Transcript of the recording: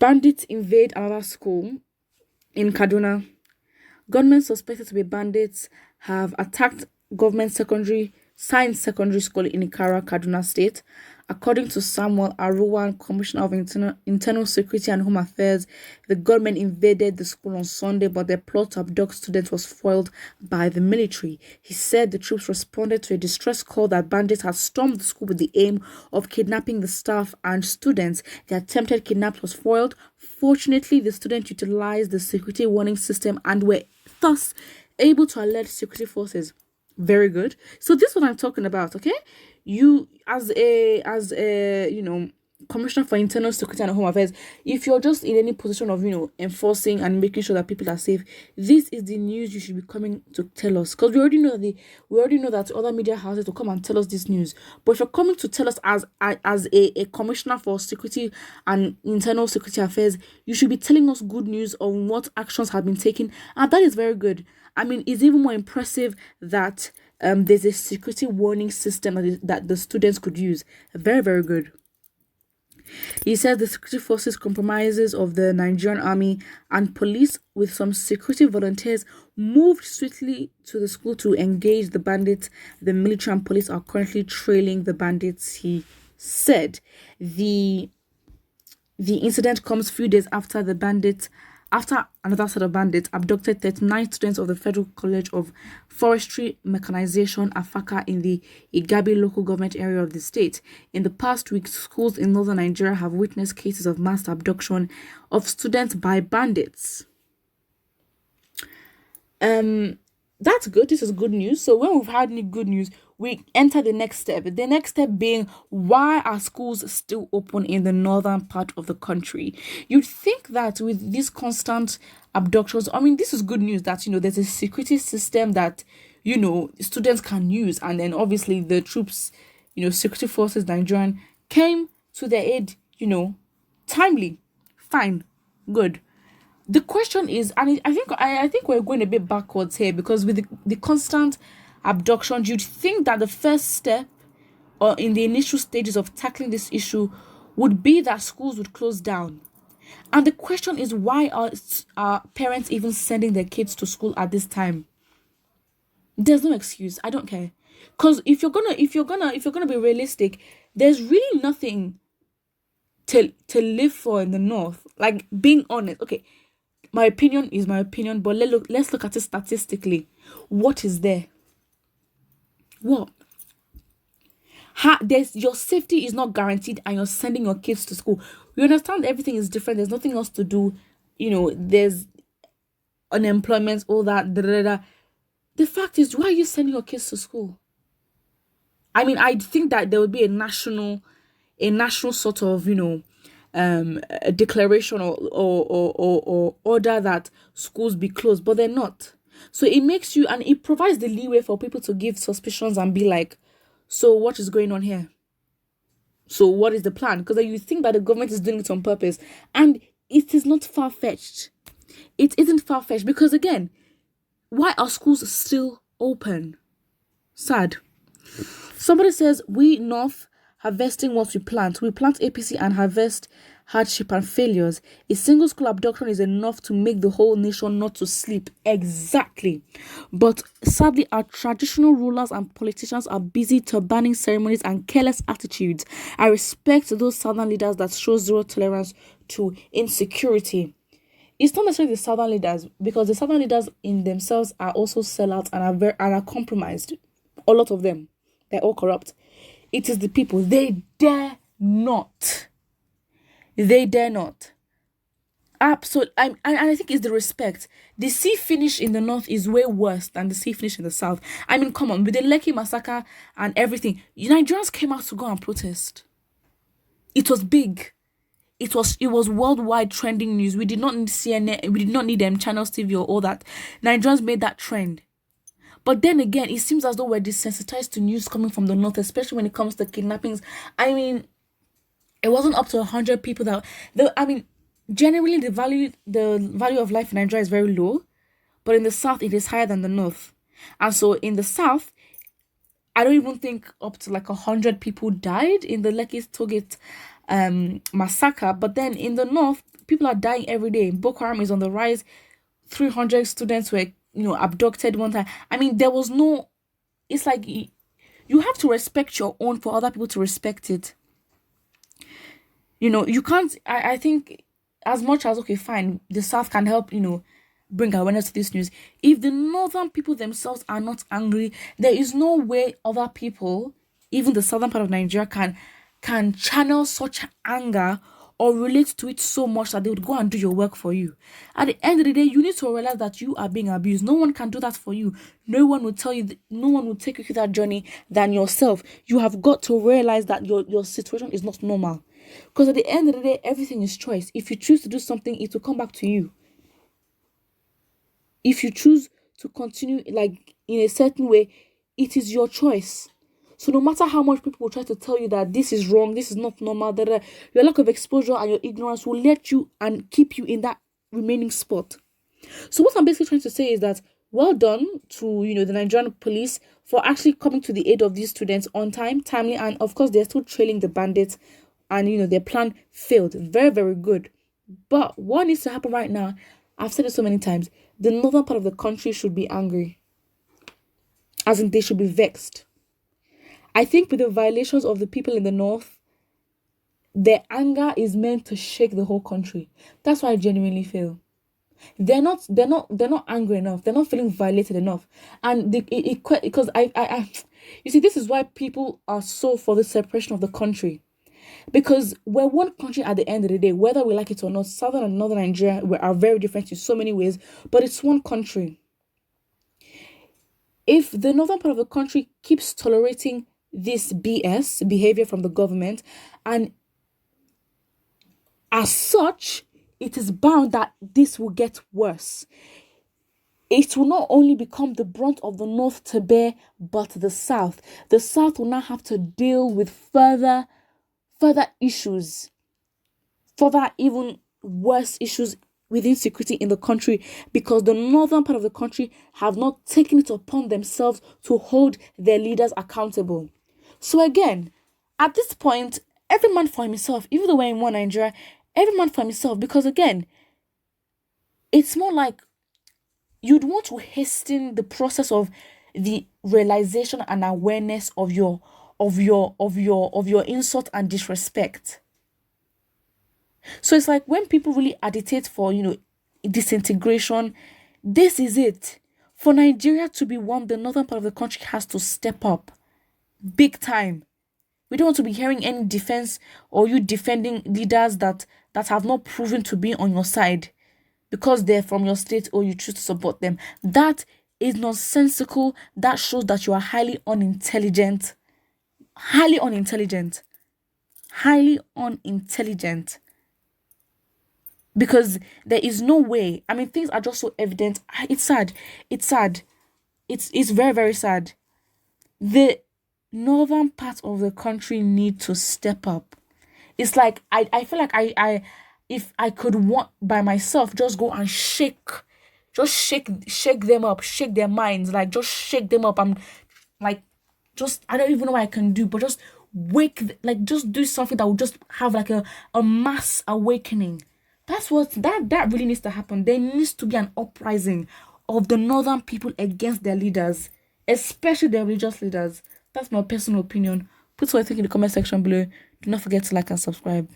Bandits invade another school in Kaduna. Gunmen suspected to be bandits have attacked government science secondary school in Ikara, Kaduna State. According to Samuel Aruwan, Commissioner of Internal Security and Home Affairs, the gunmen invaded the school on Sunday, but their plot to abduct students was foiled by the military. He said the troops responded to a distress call that bandits had stormed the school with the aim of kidnapping the staff and students. The attempted kidnapping was foiled. Fortunately, the students utilized the security warning system and were thus able to alert security forces. Very good. So this is what I'm talking about, okay? You as a Commissioner for Internal Security and Home Affairs, if you're just in any position of enforcing and making sure that people are safe, this is the news you should be coming to tell us, because we already know that other media houses will come and tell us this news. But if you're coming to tell us as a Commissioner for Security and Internal Security Affairs, you should be telling us good news on what actions have been taken, and that is very good. I mean, it's even more impressive that there's a security warning system that the students could use. Very, very good. He said the security forces compromises of the Nigerian army and police with some security volunteers moved swiftly to the school to engage the bandits. The military and police are currently trailing the bandits, he said. The incident comes a few days after another set of bandits abducted 39 students of the Federal College of Forestry Mechanization, Afaka, in the Igabi local government area of the state. In the past week, schools in northern Nigeria have witnessed cases of mass abduction of students by bandits. That's good. This is good news. So when we've had any good news, we enter the next step. The next step being, why are schools still open in the northern part of the country? You'd think that with these constant abductions, I mean, this is good news that, there's a security system that, students can use. And then obviously the troops, security forces, Nigerian, came to their aid, timely. Fine. Good. The question is, and I think we're going a bit backwards here, because with the constant abductions, you'd think that the first step, or in the initial stages of tackling this issue, would be that schools would close down. And the question is, why are parents even sending their kids to school at this time? There's no excuse. I don't care, because if you're gonna be realistic, there's really nothing to live for in the north. Like, being honest, okay. My opinion is my opinion, but let's look at it statistically. What is there? What? Your safety is not guaranteed, and you're sending your kids to school. We understand everything is different. There's nothing else to do. There's unemployment, all that. The fact is, why are you sending your kids to school? I mean, I think that there would be a national sort of, a declaration or order that schools be closed, but they're not. So it makes you, and it provides the leeway for people to give suspicions and be like, so what is going on here? So what is the plan? Because you think that the government is doing it on purpose, and it is not far-fetched. It isn't far-fetched, because again, why are schools still open? Sad. Somebody says, we North harvesting what we plant. We plant APC and harvest hardship and failures. A single school abduction is enough to make the whole nation not to sleep. Exactly. But sadly, our traditional rulers and politicians are busy turbaning ceremonies and careless attitudes. I respect those southern leaders that show zero tolerance to insecurity. It's not necessarily the southern leaders, because the southern leaders in themselves are also sellouts and are compromised. A lot of them. They're all corrupt. It is the people. They dare not. They dare not. Absolutely. And I think it's the respect. The sea finish in the north is way worse than the sea finish in the south. I mean, come on. With the Lekki massacre and everything, Nigerians came out to go and protest. It was big. It was worldwide trending news. We did not need CNN. We did not need Channels TV or all that. Nigerians made that trend. But then again, it seems as though we're desensitized to news coming from the north, especially when it comes to kidnappings. I mean, it wasn't up to 100 people generally the value of life in Nigeria is very low, but in the south it is higher than the north. And so in the south, I don't even think up to 100 people died in the Lekki Togate massacre. But then in the north, people are dying every day. Boko Haram is on the rise. 300 students were, abducted one time. I mean, there was no. It's like you have to respect your own for other people to respect it. You can't. I think as much as okay, fine, the South can help. Bring awareness to this news. If the northern people themselves are not angry, there is no way other people, even the southern part of Nigeria, can channel such anger or relate to it so much that they would go and do your work for you. At the end of the day, you need to realize that you are being abused. No one can do that for you. No one will tell you, no one will take you through that journey than yourself. You have got to realize that your situation is not normal. Because at the end of the day, everything is choice. If you choose to do something, it will come back to you. If you choose to continue like in a certain way, it is your choice. So no matter how much people will try to tell you that this is wrong, this is not normal, that your lack of exposure and your ignorance will let you and keep you in that remaining spot. So what I'm basically trying to say is that well done to the Nigerian police for actually coming to the aid of these students on time, timely, and of course they're still trailing the bandits, and their plan failed. Very, very good. But what needs to happen right now, I've said it so many times, the northern part of the country should be angry. As in, they should be vexed. I think with the violations of the people in the north, their anger is meant to shake the whole country. That's why I genuinely feel. They're not angry enough. They're not feeling violated enough. And because you see, this is why people are so for the separation of the country. Because we're one country at the end of the day, whether we like it or not. Southern and northern Nigeria are very different in so many ways, but it's one country. If the northern part of the country keeps tolerating this BS behavior from the government, and as such, it is bound that this will get worse. It will not only become the brunt of the north to bear, but the south. The south will now have to deal with further issues, further even worse issues within security in the country, because the northern part of the country have not taken it upon themselves to hold their leaders accountable. So again, at this point, every man for himself, even though we're in one Nigeria, every man for himself, because again, it's more like you'd want to hasten the process of the realization and awareness of your insult and disrespect. So it's like when people really agitate for disintegration, this is it. For Nigeria to be one, the northern part of the country has to step up big time. We don't want to be hearing any defense or you defending leaders that have not proven to be on your side because they're from your state or you choose to support them. That is nonsensical. That shows that you are highly unintelligent. Highly unintelligent. Because there is no way. I mean, things are just so evident. It's sad. It's very, very sad. The northern part of the country need to step up. It's like I feel like I if I could want by myself just go and shake them up, shake their minds, like just shake them up. I'm like just I don't even know what I can do, but just just do something that will just have like a mass awakening. That's what that really needs to happen. There needs to be an uprising of the northern people against their leaders, especially their religious leaders. That's my personal opinion. Put what you think in the comment section below. Do not forget to like and subscribe.